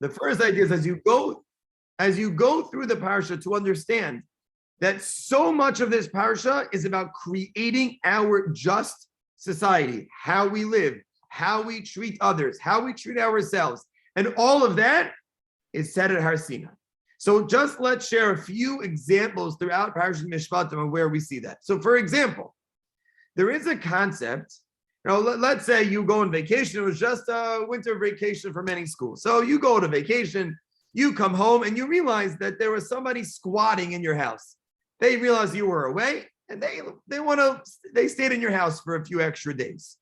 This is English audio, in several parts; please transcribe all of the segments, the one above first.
The first idea is as you go through the parsha to understand that so much of this parsha is about creating our just society, how we live, how we treat others, how we treat ourselves. And all of that is said at Har Sinai. So just let's share a few examples throughout Parshat Mishpatim of where we see that. So for example, there is a concept, let's say you go on vacation. It was just a winter vacation for many schools. So you go to vacation, you come home and you realize that there was somebody squatting in your house. They realized you were away and they stayed in your house for a few extra days.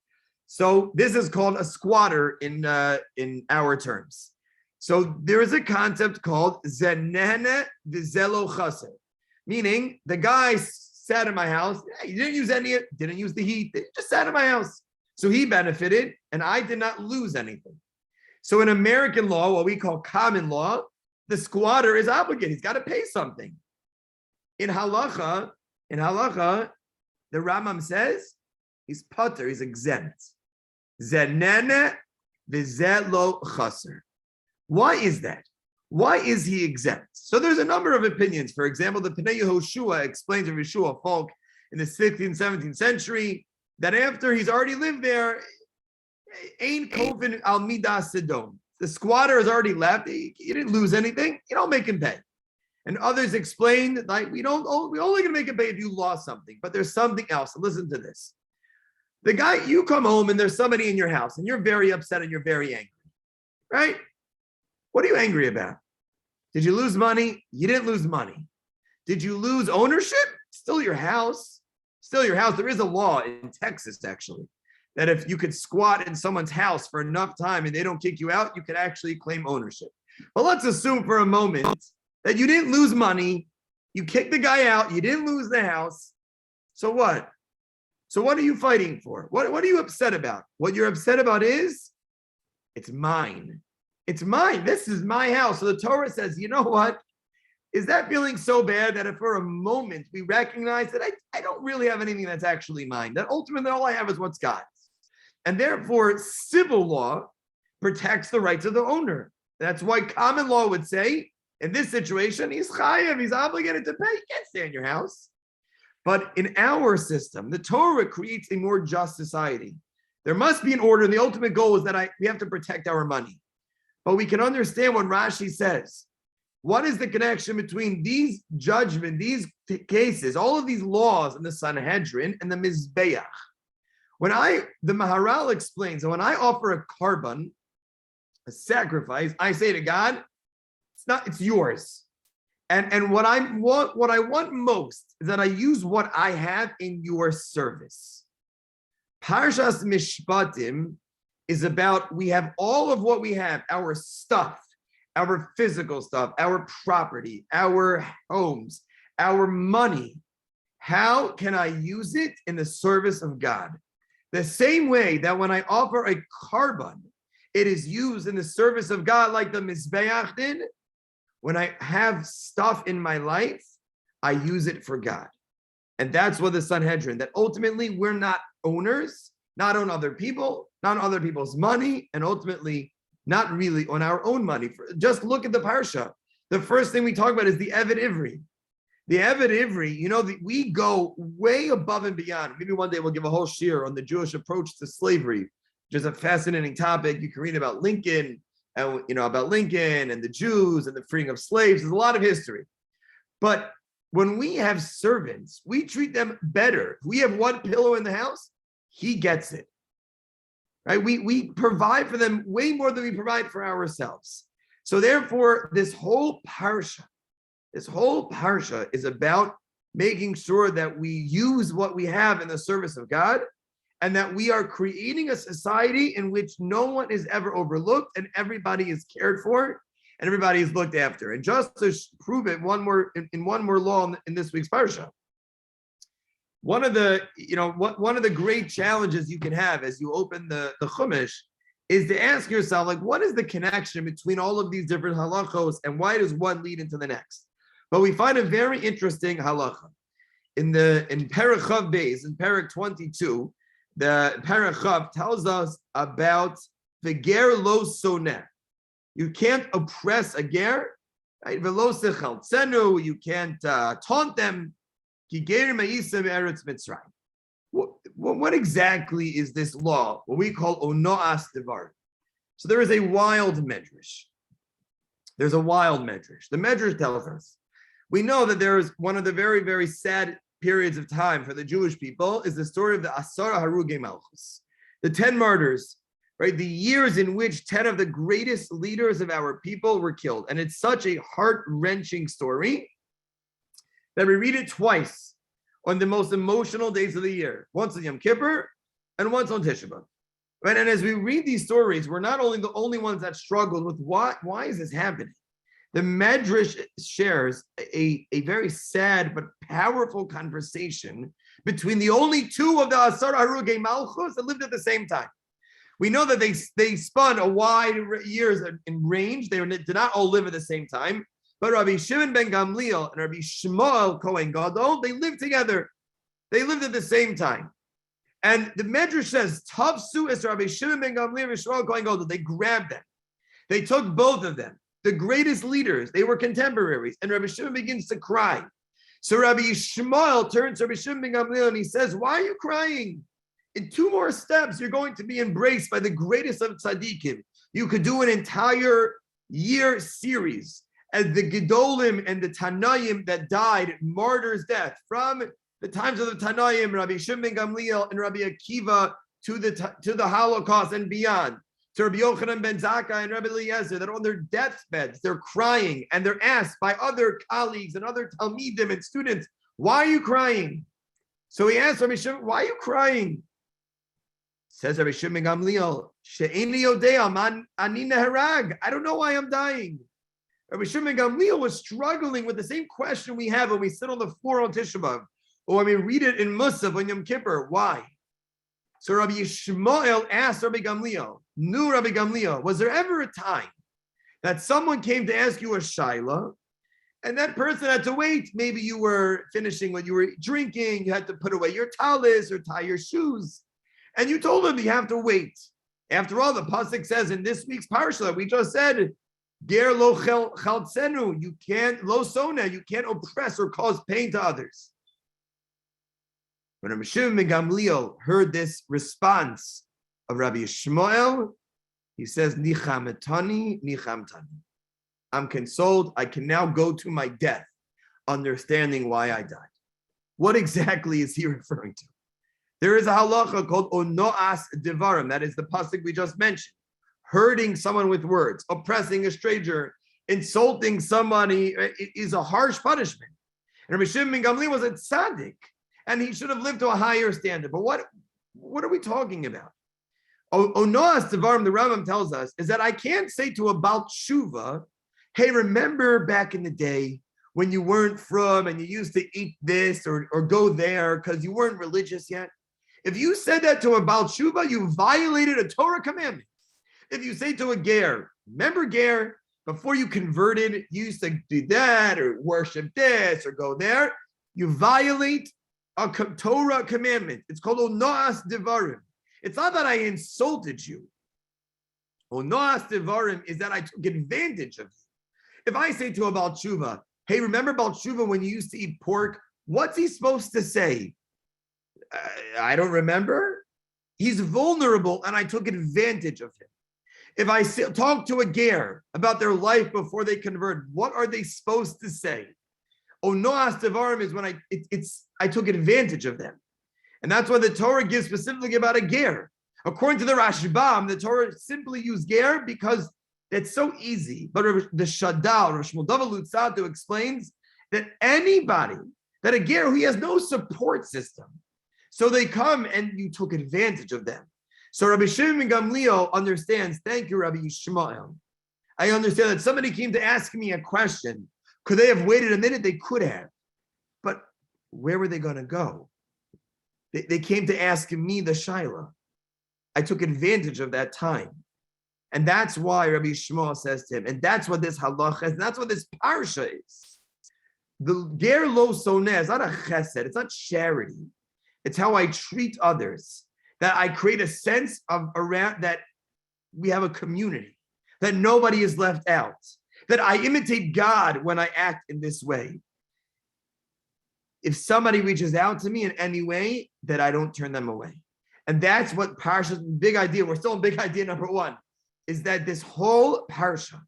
So this is called a squatter in our terms. So there is a concept called zenene v'zelo chaser, meaning the guy sat in my house. He didn't use didn't use the heat. He just sat in my house. So he benefited and I did not lose anything. So in American law, what we call common law, the squatter is obligated. He's got to pay something. In halacha, the Rambam says he's pater, he's exempt. Zenene v'zelo chaser. Why is that? Why is he exempt? So there's a number of opinions. For example, the Pnei Yehoshua explains to Yeshua folk in the 16th, 17th century that after he's already lived there, Ein Kovin al Midas Sedom. The squatter has already left. He didn't lose anything. You don't make him pay. And others explained, like, we're only going to make him pay if you lost something. But there's something else. And listen to this. The guy, you come home and there's somebody in your house and you're very upset and you're very angry, right? What are you angry about? Did you lose money? You didn't lose money. Did you lose ownership? Still your house. Still your house. There is a law in Texas, actually, that if you could squat in someone's house for enough time and they don't kick you out, you could actually claim ownership. But let's assume for a moment that you didn't lose money. You kicked the guy out. You didn't lose the house. So what? So what are you fighting for? What are you upset about? What you're upset about is, it's mine. It's mine. This is my house. So the Torah says, you know what? Is that feeling so bad that if for a moment we recognize that I don't really have anything that's actually mine, that ultimately all I have is what's God's. And therefore, civil law protects the rights of the owner. That's why common law would say, in this situation, he's chayav, he's obligated to pay. You can't stay in your house. But in our system, the Torah creates a more just society. There must be an order. And the ultimate goal is that we have to protect our money. But we can understand what Rashi says. What is the connection between these judgments, these cases, all of these laws in the Sanhedrin and the Mizbeach? The Maharal explains that when I offer a korban, a sacrifice, I say to God, it's yours. And what I want most is that I use what I have in your service. Parshas Mishpatim is about, we have all of what we have, our stuff, our physical stuff, our property, our homes, our money. How can I use it in the service of God? The same way that when I offer a korban, it is used in the service of God like the Mizbeach did. When I have stuff in my life, I use it for God. And that's what the Sanhedrin, that ultimately we're not owners, not on other people, not on other people's money, and ultimately not really on our own money. Just look at the Parsha. The first thing we talk about is the Eved Ivri. The Eved Ivri, we go way above and beyond. Maybe one day we'll give a whole shiur on the Jewish approach to slavery, which is a fascinating topic. You can read about Lincoln, and about Lincoln and the Jews and the freeing of slaves. There's a lot of history. But when we have servants, we treat them better. If we have one pillow in the house, he gets it. Right? We provide for them way more than we provide for ourselves. So therefore, this whole parsha is about making sure that we use what we have in the service of God, and that we are creating a society in which no one is ever overlooked and everybody is cared for and everybody is looked after. And just to prove it, one more law in this week's parsha. One of the great challenges you can have as you open the Chumash is to ask yourself, like, what is the connection between all of these different halachos and why does one lead into the next? But we find a very interesting halacha. In Perek Chav Beis, in Perek 22, the Perek Chav tells us about the ger lo soneh. You can't oppress a ger, right? You can't taunt them. What exactly is this law? What we call onoas devar. So there is a wild medrash. There's a wild medrash. The medrash tells us, we know that there is one of the very, very sad periods of time for the Jewish people is the story of the Asara Haruge Malchus, the 10 martyrs, right? The years in which 10 of the greatest leaders of our people were killed. And it's such a heart-wrenching story that we read it twice on the most emotional days of the year, once on Yom Kippur and once on Tisha B'Av. Right? And as we read these stories, we're not only the only ones that struggled with why is this happening? The Medrash shares a very sad but powerful conversation between the only two of the Asar Haruge Malchus that lived at the same time. We know that they spun a wide years in range. They did not all live at the same time. But Rabbi Shimon ben Gamliel and Rabbi Shmuel Kohen Gadol, they lived together. They lived at the same time. And the Medrash says, Tafsu es Rabbi Shimon ben Gamliel and Shmuel Kohen Gadol. They grabbed them. They took both of them, the greatest leaders. They were contemporaries. And Rabbi Shimon begins to cry. So Rabbi Shmuel turns to Rabbi Shimon ben Gamliel and he says, why are you crying? In 2 more steps, you're going to be embraced by the greatest of tzaddikim. You could do an entire year series as the Gedolim and the Tanaim that died martyrs' death from the times of the Tanaim, Rabbi Shimon ben Gamliel and Rabbi Akiva to the Holocaust and beyond, to Rabbi Yochanan ben Zakkai and Rabbi Eliezer, that on their deathbeds, they're crying and they're asked by other colleagues and other Talmidim and students, why are you crying? So he asked Rabbi Shimon, why are you crying? Says Rabbi Shimon ben Gamliel, She'eni yodea man ani neharag. I don't know why I'm dying. Rabbi Shimon ben Gamliel was struggling with the same question we have when we sit on the floor on Tisha B'Av, or when we read it in Musaf on Yom Kippur. Why? So Rabbi Yishmael asked Rabbi Gamliel, Rabbi Gamliel, was there ever a time that someone came to ask you a shaila, and that person had to wait? Maybe you were finishing what you were drinking, you had to put away your talis or tie your shoes, and you told him you have to wait. After all, the pasuk says in this week's Parsha, we just said, Ger lo chaltzenu, you can't, lo sona, you can't oppress or cause pain to others. When Rabbi Shimon ben Gamliel heard this response of Rabbi Yishmael, he says, Nichametani, nichamtani. I'm consoled. I can now go to my death, understanding why I died. What exactly is he referring to? There is a halacha called onoas devarim. That is the pasuk we just mentioned. Hurting someone with words, oppressing a stranger, insulting somebody is a harsh punishment. And Rabbi Shimon ben Gamliel was a tzaddik, and he should have lived to a higher standard. But what are we talking about? Onoas devarim, the Rambam tells us, is that I can't say to a Baal Tshuva, hey, remember back in the day when you weren't from and you used to eat this or go there because you weren't religious yet? If you said that to a Baal Tshuva, you violated a Torah commandment. If you say to a ger, remember ger, before you converted, you used to do that or worship this or go there, you violate a Torah commandment. It's called onoas devarim. It's not that I insulted you. Onoas devarim is that I took advantage of you. If I say to a Baal Tshuva, hey, remember Baal Tshuva when you used to eat pork? What's he supposed to say? I don't remember. He's vulnerable and I took advantage of him. If I talk to a ger about their life before they convert, what are they supposed to say? Onoas devarim is when I took advantage of them. And that's why the Torah gives specifically about a ger. According to the Rashbam, the Torah simply used ger because it's so easy. But the Shadal, Rosh Moldav Lutzatu, explains that anybody, that a ger who has no support system, so they come and you took advantage of them. So Rabbi Shimon ben Gamliel understands, thank you, Rabbi Yishmael. I understand that somebody came to ask me a question. Could they have waited a minute? They could have. But where were they going to go? They came to ask me the shaila. I took advantage of that time. And that's why Rabbi Yishmael says to him, and that's what this halacha is, and that's what this parsha is. The ger lo soneh is not a chesed, it's not charity. It's how I treat others. That I create a sense of around that we have a community, that nobody is left out, that I imitate God when I act in this way. If somebody reaches out to me in any way, that I don't turn them away. And that's what Parsha's big idea, we're still in big idea number one, is that this whole Parsha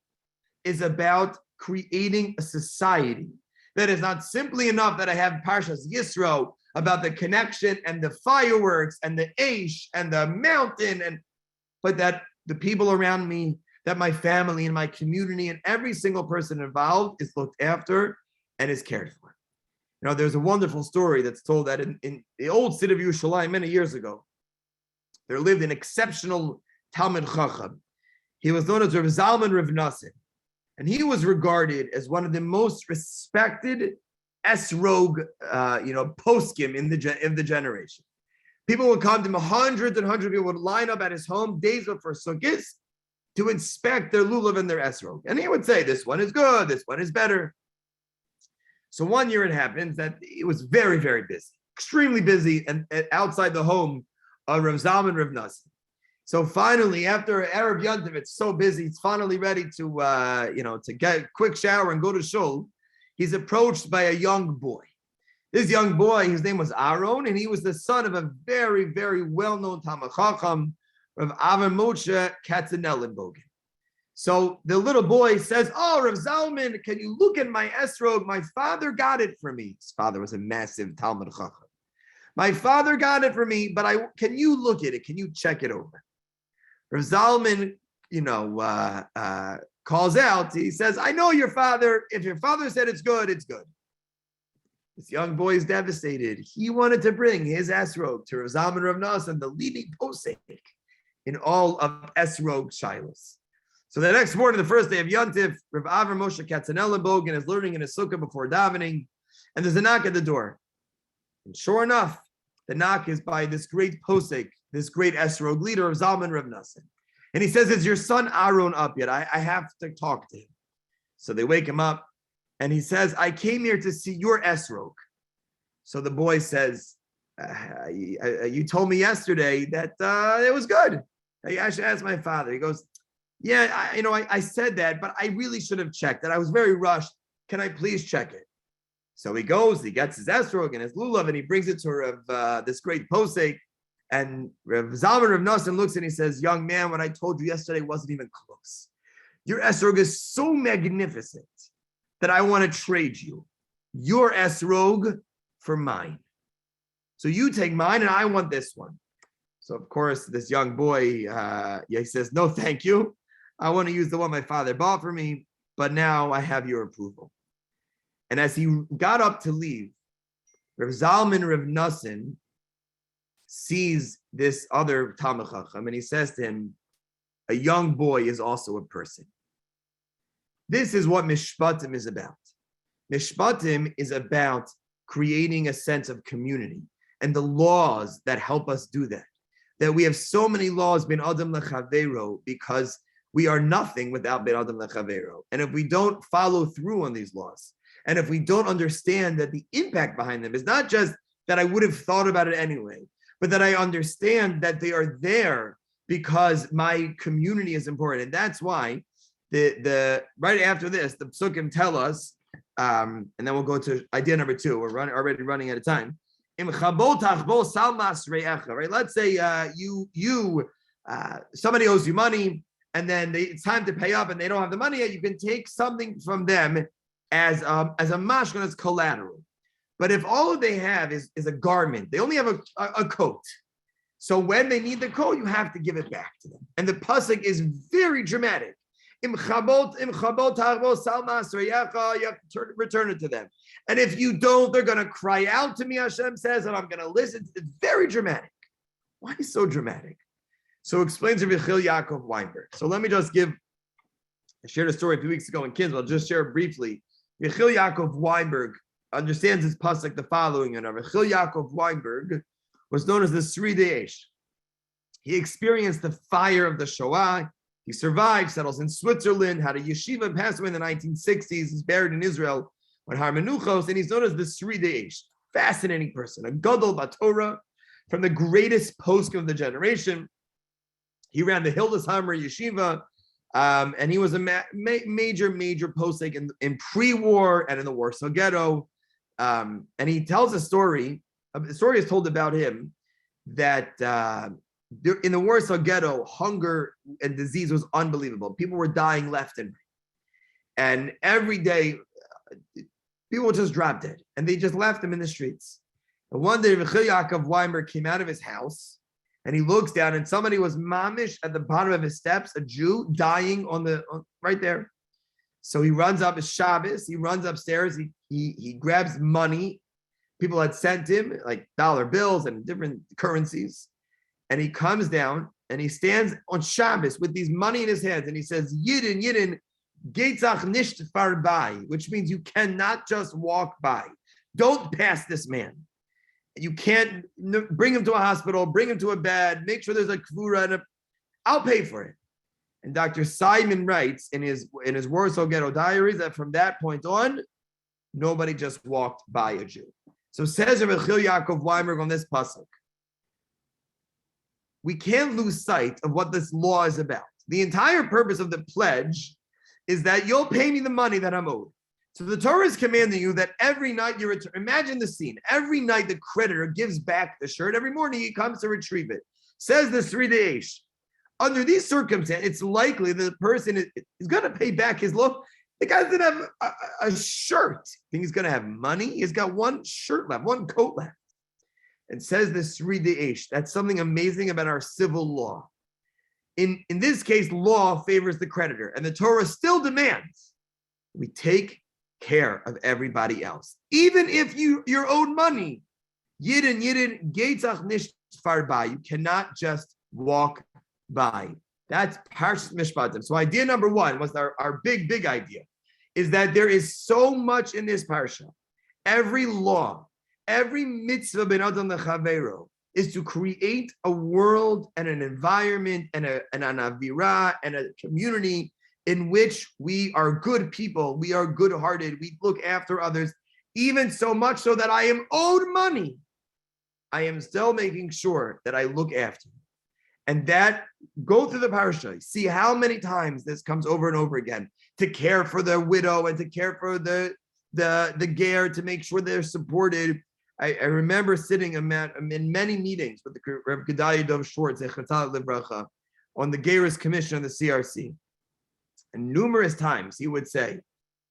is about creating a society that is not simply enough that I have Parshas Yisro about the connection and the fireworks and the Aish and the mountain, but that the people around me, that my family and my community and every single person involved is looked after and is cared for. You know, there's a wonderful story that's told that in the old city of Yerushalayim many years ago, there lived an exceptional Talmid Chacham. He was known as Rav Zalman Rav Nassim, and he was regarded as one of the most respected esrog, poskim in the generation. People would come to him, hundreds and hundreds of people would line up at his home days before Sukkot to inspect their lulav and their esrog. And he would say, this one is good, this one is better. So one year it happens that it was very, very busy, extremely busy, and outside the home of Rav Zalman Rav Nassim. So finally, after Arab Yontiv, it's so busy, it's finally ready to get a quick shower and go to shul. He's approached by a young boy. This young boy, his name was Aaron, and he was the son of a very, very well-known Talmid Chacham, Rav Avram Moshe Katzenellenbogen. So the little boy says, "Oh, Rav Zalman, can you look at my esrog? My father got it for me." His father was a massive Talmid Chacham. "My father got it for me, but can you look at it? Can you check it over?" Rav Zalman, calls out. He says, "I know your father. If your father said it's good, it's good." This young boy is devastated. He wanted to bring his esrog to Rav Zalman Rav Nassim, the leading posek in all of esrog shilas. So the next morning, the first day of Yontif, Rav Avram Moshe Katzenellenbogen is learning in his sukkah before davening, and there's a knock at the door. And sure enough, the knock is by this great posek, this great esrog leader of Zalman Rav Nassim. And he says, "Is your son Aaron up yet? I have to talk to him." So they wake him up, and he says, "I came here to see your esrog." So the boy says, "You told me yesterday that it was good. I should ask my father." He goes, "Yeah, I said that, but I really should have checked it. I was very rushed. Can I please check it?" So he goes, he gets his esrog and his lulav, and he brings it to this great posek. And Rav Zalman Rav Nassim looks and he says, "Young man, what I told you yesterday wasn't even close. Your esrog is so magnificent that I want to trade you your esrog for mine. So you take mine and I want this one." So of course, this young boy, he says, "No, thank you. I want to use the one my father bought for me, but now I have your approval." And as he got up to leave, Rav Zalman Rav Nassim sees this other Talmid Chacham, and he says to him, "A young boy is also a person." This is what Mishpatim is about. Mishpatim is about creating a sense of community and the laws that help us do that. That we have so many laws, bin adam lechavero, because we are nothing without bin adam lechavero. And if we don't follow through on these laws, and if we don't understand that the impact behind them is not just that I would have thought about it anyway, but that I understand that they are there because my community is important. And that's why the right after this, the psukim tell us, and then we'll go to idea number 2. We're already running out of time. Right? Let's say somebody owes you money, and then it's time to pay up, and they don't have the money yet. You can take something from them as a mashkan, as collateral. But if all they have is a garment, they only have a coat. So when they need the coat, you have to give it back to them. And the pasuk is very dramatic. You have to return it to them. And if you don't, they're going to cry out to me, Hashem says, and I'm going to listen. It's very dramatic. Why is it so dramatic? So explains Rabbi Yaakov Weinberg. So let me just I shared a story a few weeks ago in kids. I'll just share it briefly. Rabbi Yaakov Weinberg understands his pasuk the following. And Rabbi Yaakov Weinberg was known as the Sri Deesh. He experienced the fire of the Shoah. He survived, settles in Switzerland, had a yeshiva, passed away in the 1960s. He's buried in Israel on Har Menuchos, and he's known as the Sri Deesh. Fascinating person, a gadol b'Torah, from the greatest poskim of the generation. He ran the Hildeshammer Yeshiva And he was a major posek in pre-war and in the Warsaw Ghetto. And he tells a story. The story is told about him that in the Warsaw Ghetto, hunger and disease was unbelievable. People were dying left and right. And every day, people just dropped dead. And they just left them in the streets. And one day, Rabbi Yaakov Weimer came out of his house, and he looks down, and somebody was mamish at the bottom of his steps, a Jew dying right there. So he runs up, it's Shabbos, he runs upstairs, he grabs money. People had sent him like dollar bills and different currencies. And he comes down and he stands on Shabbos with these money in his hands, and he says, Yidin, Geitzach nicht farbai, which means you cannot just walk by. Don't pass this man. You can't bring him to a hospital, bring him to a bed, make sure there's a kvura, and I'll pay for it. And Dr. Simon writes in his Warsaw Ghetto diaries that from that point on, nobody just walked by a Jew. So says Rabbi Yaakov Weimer on this pasuk, we can't lose sight of what this law is about. The entire purpose of the pledge is that you'll pay me the money that I'm owed. So the Torah is commanding you that every night you return. Imagine the scene. Every night the creditor gives back the shirt. Every morning he comes to retrieve it. Says the Sri Deish. Under these circumstances, it's likely that the person is going to pay back his loan. The guy doesn't have a shirt. Think he's going to have money? He's got one shirt left, one coat left. And says the Sri Deish. That's something amazing about our civil law. In this case, law favors the creditor, and the Torah still demands we take care of everybody else, even if you're owed money. Yidin geitzach nicht farbai. You cannot just walk by. That's Parsha Mishpatim. So idea number one was our big idea, is that there is so much in this parsha. Every law, every mitzvah ben adam lechavero is to create a world and an environment and an avira and a community in which we are good people, we are good-hearted, we look after others, even so much so that I am owed money. I am still making sure that I look after you. And that, go through the parsha, see how many times this comes over and over again, to care for the widow and to care for the ger, to make sure they're supported. I remember sitting in many meetings with the Rabbi Gedalia Dov Schwartz, on the Gerus Commission of the CRC. And numerous times he would say,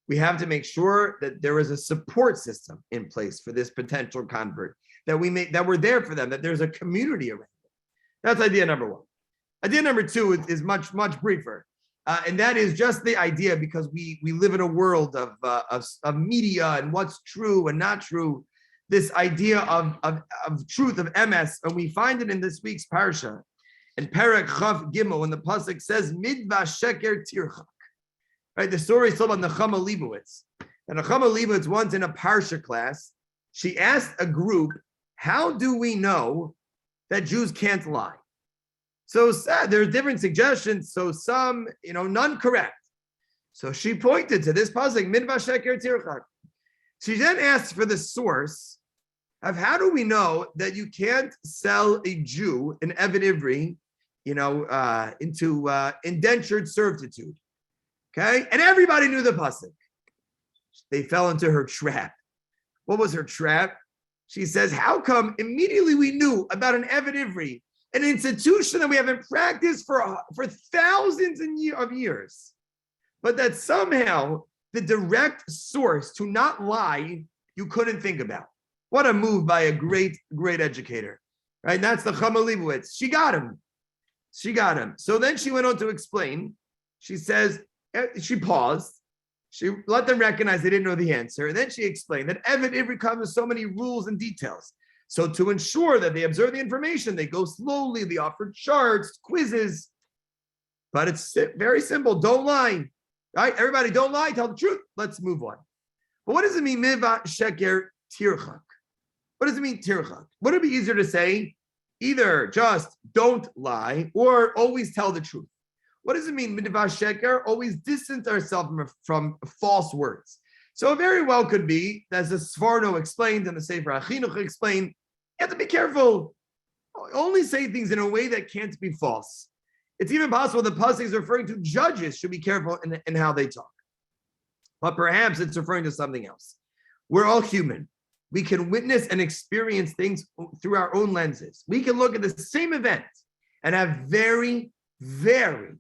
we have to make sure that there is a support system in place for this potential convert, that we're there for them, that there's a community around them. That's idea number one. Idea number two is much briefer. And that is just the idea, because we live in a world of media and what's true and not true. This idea of truth, of emes, and we find it in this week's parsha. In Perek Chav Gimel, when the pasuk says Midva Sheker Tirchak, right? The story is told about Nechama Leibowitz. And Nechama Leibowitz, once in a parsha class, she asked a group, "How do we know that Jews can't lie?" So there's different suggestions. So some, none correct. So she pointed to this pasuk Midva Sheker Tirchak. She then asked for the source of how do we know that you can't sell a Jew, an Eved Ivri, into indentured servitude. Okay? And everybody knew the pasuk. They fell into her trap. What was her trap? She says, how come immediately we knew about an Eved Ivri, an institution that we haven't practiced for thousands of years, but that somehow the direct source to not lie, you couldn't think about. What a move by a great educator, right? And that's the Chama Leibowitz. She got him. So then she went on to explain. She says, she paused. She let them recognize they didn't know the answer. And then she explained that Eved Ivri comes with so many rules and details. So to ensure that they observe the information, they go slowly, they offer charts, quizzes. But it's very simple. Don't lie. Right? Everybody, don't lie. Tell the truth. Let's move on. But what does it mean, Miva Sheker Tirchak? What does it mean, Tirchak? Would it be easier to say either just don't lie or always tell the truth? What does it mean, Miva Sheker? Always distance ourselves from false words. So it very well could be, as the Sforno explained and the Sefer HaChinuch explained, you have to be careful. Only say things in a way that can't be false. It's even possible the pasuk is referring to judges should be careful in how they talk. But perhaps it's referring to something else. We're all human. We can witness and experience things through our own lenses. We can look at the same event and have very, very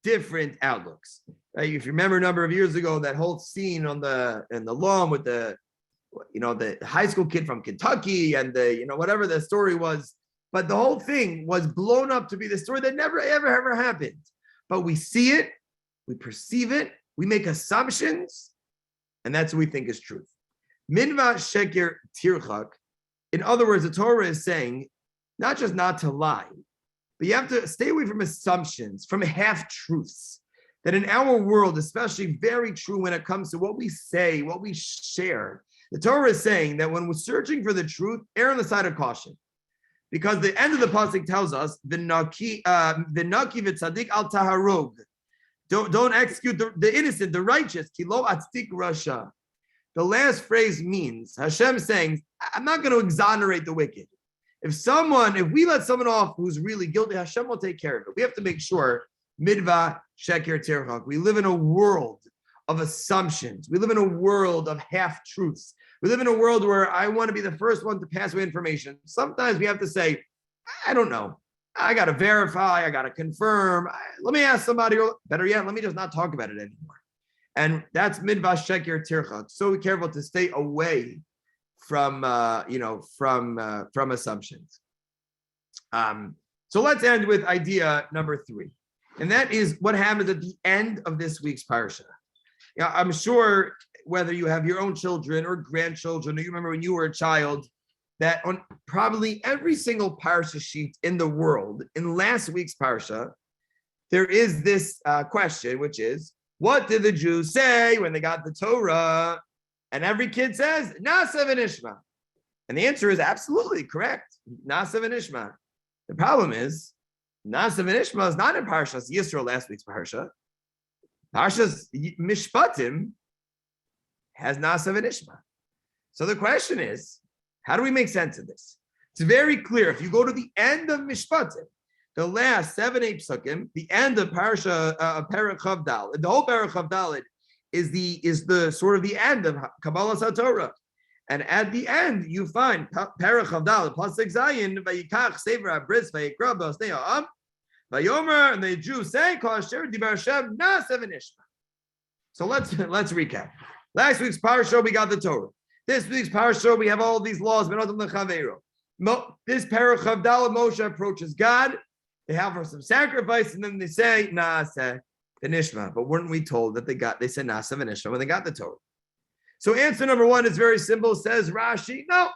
different outlooks. Right? If you remember a number of years ago, that whole scene in the lawn with the high school kid from Kentucky and whatever the story was, but the whole thing was blown up to be the story that never, ever happened. But we see it, we perceive it, we make assumptions, and that's what we think is truth. Minva sheker tirchak. In other words, the Torah is saying not just not to lie, but you have to stay away from assumptions, from half-truths. That in our world, especially very true when it comes to what we say, what we share. The Torah is saying that when we're searching for the truth, err on the side of caution. Because the end of the pasuk tells us, "V'naki v'tzadik al taharog." Don't execute the innocent, the righteous. Kilo atzdik rasha. The last phrase means Hashem saying, "I'm not going to exonerate the wicked. If we let someone off who's really guilty, Hashem will take care of it. We have to make sure midva sheker tirchak. We live in a world of assumptions. We live in a world of half-truths. We live in a world where I want to be the first one to pass away information. Sometimes we have to say, I don't know. I got to verify. I got to confirm. Let me ask somebody, or better yet, let me just not talk about it anymore. And that's midva sheker tirchak. So be careful to stay away from assumptions. So let's end with idea number 3. And that is what happens at the end of this week's Parsha. I'm sure whether you have your own children or grandchildren, or you remember when you were a child, that on probably every single Parsha sheet in the world, in last week's Parsha, there is this question, which is, what did the Jews say when they got the Torah? And every kid says, Nasa v'nishma. And the answer is absolutely correct. Nasa v'nishma. The problem is, Nasa v'nishma is not in Parshas Yisro, last week's Parsha. Parshas Mishpatim has Nasa v'nishma. So the question is, how do we make sense of this? It's very clear. If you go to the end of Mishpatim, the last 7, 8 psukim, the end of Parsha Perek Chav Daled, the whole Perek Chav Daled is the sort of the end of Kabbalah SaTorah. And at the end, you find Perek Chav Daled, Pasuk Zayin, Vayikach Sefer HaBris, Vayikra B'Osnei Ha'am, Vayomer, and the Jews say, Kol Asher Dibar Hashem Na'aseh v'nishma. So let's recap. Last week's Parsha, we got the Torah. This week's Parsha, we have all these laws. This Perek Chav Daled, Moshe approaches God. They have her some sacrifice, and then they say, Na'aseh v'nishma. But weren't we told that they said Na'aseh v'nishma when they got the Torah? So answer number 1 is very simple, says Rashi. No.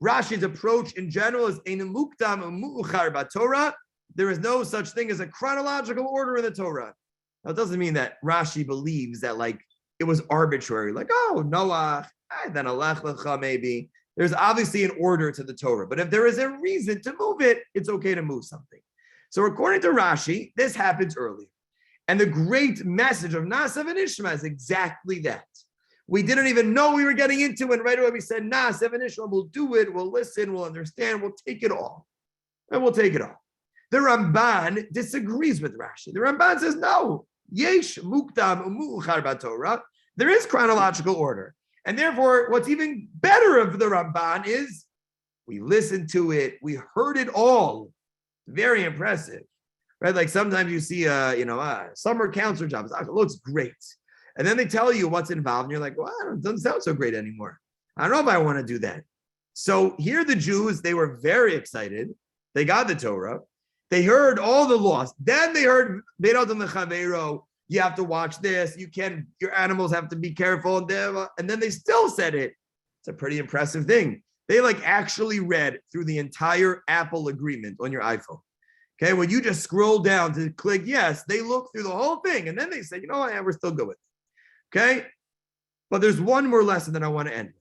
Rashi's approach in general is Ein mukdam u'mu'uchar b'Torah. There is no such thing as a chronological order in the Torah. Now, it doesn't mean that Rashi believes that it was arbitrary, Noah, then Alech Lecha maybe. There's obviously an order to the Torah, but if there is a reason to move it, it's okay to move something. So according to Rashi, this happens earlier. And the great message of Na'aseh v'nishma is exactly that. We didn't even know we were getting into it. Right away we said, Na'aseh v'nishma, we'll do it, we'll listen, we'll understand, we'll take it all. And we'll take it all. The Ramban disagrees with Rashi. The Ramban says, no, yesh mukdam u'mu'uchar b'Torah. There is chronological order. And therefore, what's even better of the Ramban is we listened to it, we heard it all. Very impressive, right? Sometimes you see summer counselor job. It looks great. And then they tell you what's involved. And you're like, well, it doesn't sound so great anymore. I don't know if I want to do that. So here the Jews, they were very excited. They got the Torah. They heard all the laws. Then they heard, you have to watch this. Your animals have to be careful. And then they still said it. It's a pretty impressive thing. They actually read through the entire Apple agreement on your iPhone. Okay, when you just scroll down to click yes, they look through the whole thing. And then they say, yeah, we're still good with it. Okay, but there's one more lesson that I want to end with.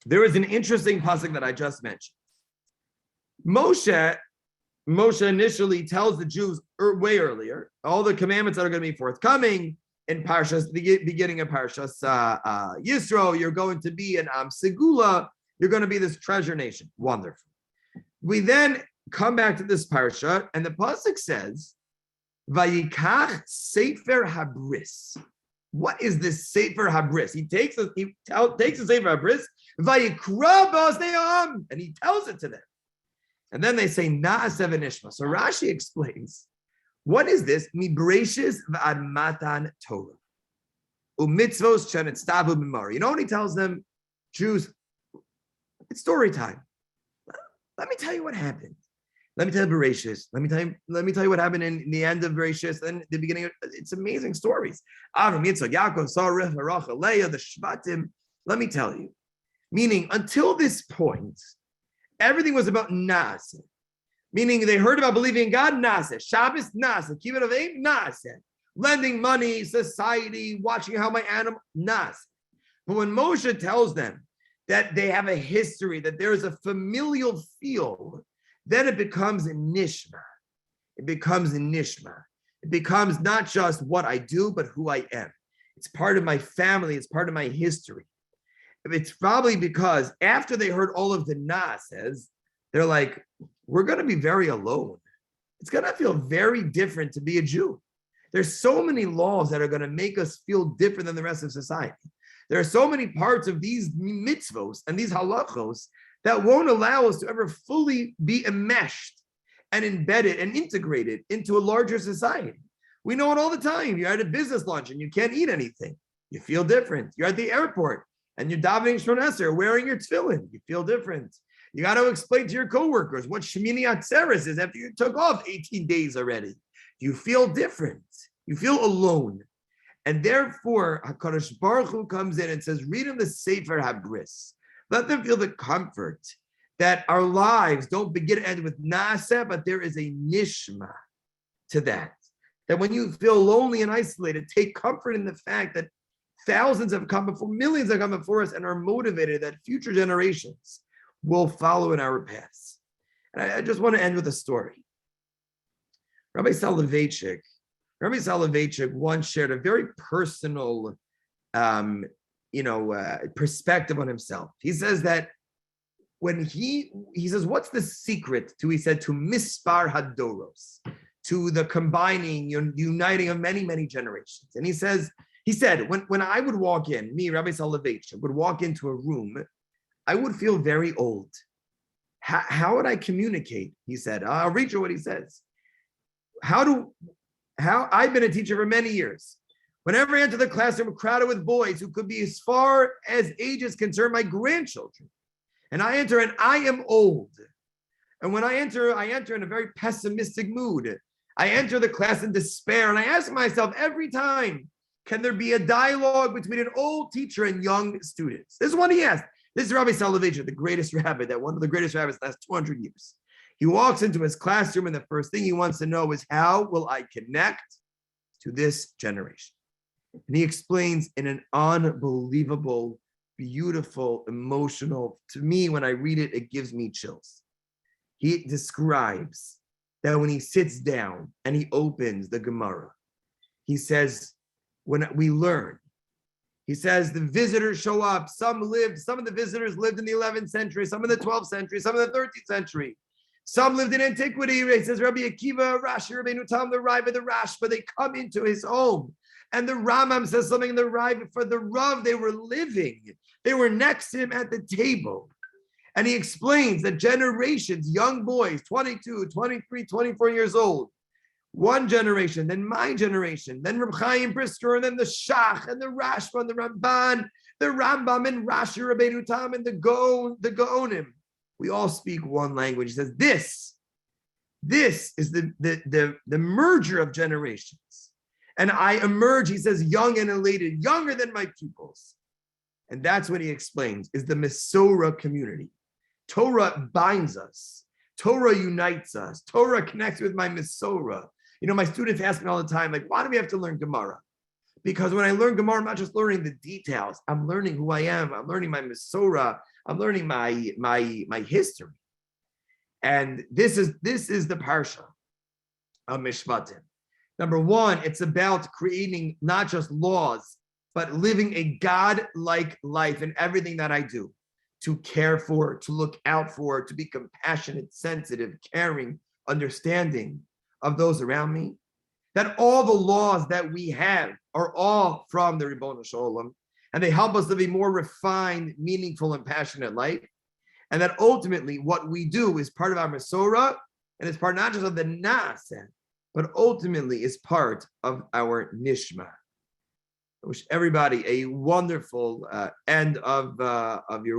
There is an interesting pasuk that I just mentioned. Moshe initially tells the Jews way earlier, all the commandments that are going to be forthcoming in Parshas, the beginning of Parshas Yisro, you're going to be an Am Segula, you're going to be this treasure nation. Wonderful. We then come back to this Parsha, and the pasuk says Vayikach Sefer Habris. What is this Sefer Habris? He takes the Sefer Habris, Vayikra B'Osneim, and he tells it to them. And then they say, Na'aseh v'nishma. So Rashi explains, what is this? Mibreshis v'ad matan Torah. U'mitzvos shenetztavu b'mari. You know what he tells them? Jews, it's story time. Let me tell you what happened. Let me tell you Bereshis. Let me tell you what happened in the end of Bereshis and the beginning of it's amazing stories. Avram, Yitzchak, Yaakov, Sarah, Rachel, Leah, the Shvatim. Let me tell you. Meaning, until this point, everything was about Naaseh. Meaning they heard about believing in God, Naaseh. Shabbos, Naaseh. Kibbut of Aim, Naaseh. Lending money, society, watching how my animal, Naaseh. But when Moshe tells them that they have a history, that there is a familial feel, then it becomes a nishma. It becomes a nishma. It becomes not just what I do, but who I am. It's part of my family. It's part of my history. It's probably because after they heard all of the Naases, they're like, we're going to be very alone. It's going to feel very different to be a Jew. There's so many laws that are going to make us feel different than the rest of society. There are so many parts of these mitzvos and these halachos that won't allow us to ever fully be enmeshed and embedded and integrated into a larger society. We know it all the time. You're at a business lunch and you can't eat anything. You feel different. You're at the airport and you're davening Shmon Esrei, wearing your tefillin. You feel different. You got to explain to your coworkers what Shemini Atzeres is after you took off 18 days already. You feel different. You feel alone. And therefore, HaKadosh Baruch Hu comes in and says, read in the Sefer Habris. Let them feel the comfort that our lives don't begin and end with Naaseh, but there is a nishma to that. That when you feel lonely and isolated, take comfort in the fact that thousands have come before, millions have come before us and are motivated that future generations will follow in our paths. And I just want to end with a story. Rabbi Soloveitchik once shared a very personal perspective on himself. He says that when he says, what's the secret to mispar hadoros, to the combining, uniting of many, many generations. And he said, when I would walk in, me, Rabbi Soloveitchik, would walk into a room, I would feel very old. How would I communicate? He said, I'll read you what he says. How I've been a teacher for many years. Whenever I enter the classroom crowded with boys who could be as far as age is concerned, my grandchildren, and I enter and I am old. And when I enter in a very pessimistic mood. I enter the class in despair and I ask myself every time, can there be a dialogue between an old teacher and young students? This is what he asked. This is Rabbi Soloveitchik, the greatest rabbi, one of the greatest rabbis the last 200 years. He walks into his classroom and the first thing he wants to know is, how will I connect to this generation? And he explains in an unbelievable, beautiful, emotional, to me, when I read it, it gives me chills. He describes that when he sits down and he opens the Gemara, he says, when we learn, he says the visitors show up. Some of the visitors lived in the 11th century, some in the 12th century, some in the 13th century. Some lived in antiquity. He says Rabbi Akiva, Rashi, Rabbeinu Tam, the Rabbi, the Rashba, they come into his home. And the Rambam says something in the Rabbi, for the Rav, they were living. They were next to him at the table. And he explains that generations, young boys, 22, 23, 24 years old, one generation, then my generation, then Reb Chaim Brisker, and then the Shach, and the Rashba, and the Ramban, the Rambam, and Rashi, Rabbeinu Tam, and the Gaonim. We all speak one language. He says, this is the merger of generations. And I emerge, he says, young and elated, younger than my pupils. And that's what he explains, is the Mesorah community. Torah binds us. Torah unites us. Torah connects with my Mesorah. My students ask me all the time, like, why do we have to learn Gemara? Because when I learn Gemara, I'm not just learning the details. I'm learning who I am. I'm learning my Mesorah. I'm learning my history. And this is the Parsha of Mishpatim. Number one, it's about creating not just laws, but living a God-like life in everything that I do. To care for, to look out for, to be compassionate, sensitive, caring, understanding of those around me. that all the laws that we have are all from the Ribono Shel Olam, and they help us live a more refined, meaningful, and passionate life. And that ultimately what we do is part of our Masorah, and it's part not just of the Naaseh, but ultimately is part of our Nishma. I wish everybody a wonderful end of your week.